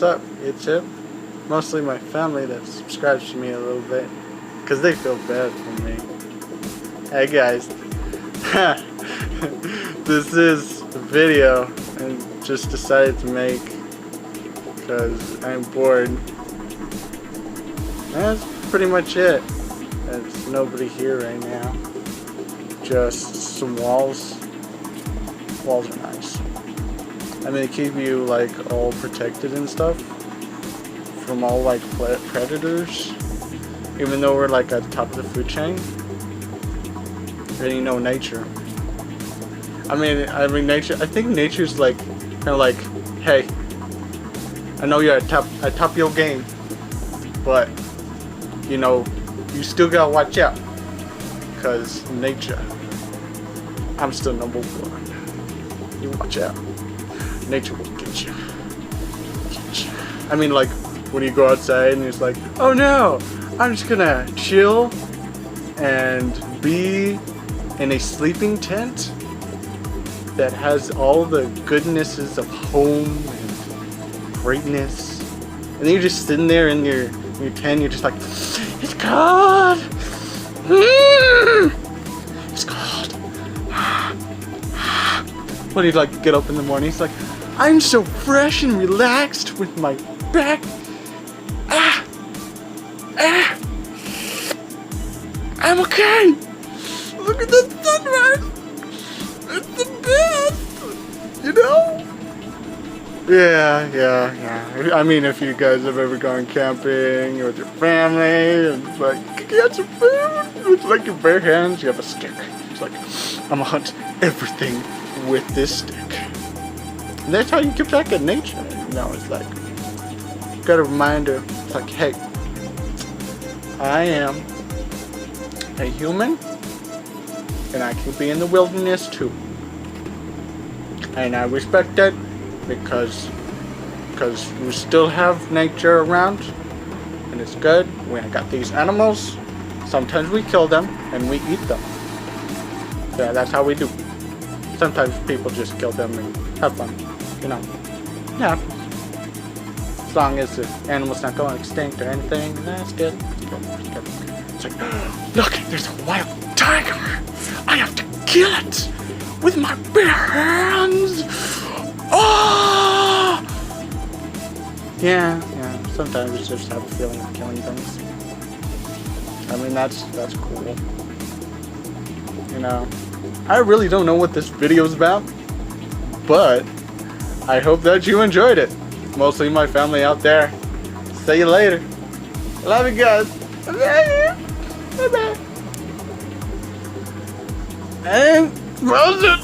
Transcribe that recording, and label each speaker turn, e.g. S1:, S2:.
S1: up, YouTube? Mostly my family that subscribes to me a little bit, because they feel bad for me. Hey guys, this is a video I just decided to make because I'm bored. That's pretty much it. There's nobody here right now. Just some walls. Walls are nice. I mean, they keep you like all protected and stuff from all like predators. Even though we're like at the top of the food chain, and nature. I mean nature. I think nature's like kind of like, hey, I know you're at top of your game, but you still gotta watch out, cause nature. I'm still number one. You watch out. Nature will get you. I mean, like when you go outside and it's like, oh no, I'm just gonna chill and be in a sleeping tent that has all the goodnesses of home and greatness, and then you're just sitting there in your tent. You're just like, it's cold. It's cold. What do you like? Get up in the morning. It's like, I'm so fresh and relaxed with my back. I'm okay. Look at the sunrise. It's the best. Yeah. I mean, if you guys have ever gone camping with your family and it's like, get some food. It's like your bare hands. You have a stick. It's like, I'm gonna hunt everything with this stick. And that's how you keep track of nature. It's like, got a reminder. It's like, hey, I am a human, and I can be in the wilderness too. And I respect that because we still have nature around, and it's good. We got these animals. Sometimes we kill them and we eat them. Yeah, that's how we do. Sometimes people just kill them and have fun. Yeah. As long as the animal's not going extinct or anything, that's good. It's like, look, there's a wild tiger. I have to kill it with my bare hands. Oh! Yeah. Sometimes you just have a feeling of killing things. I mean, that's cool. I really don't know what this video is about, but I hope that you enjoyed it. Mostly my family out there. See you later. Love you guys. Bye-bye. And close it.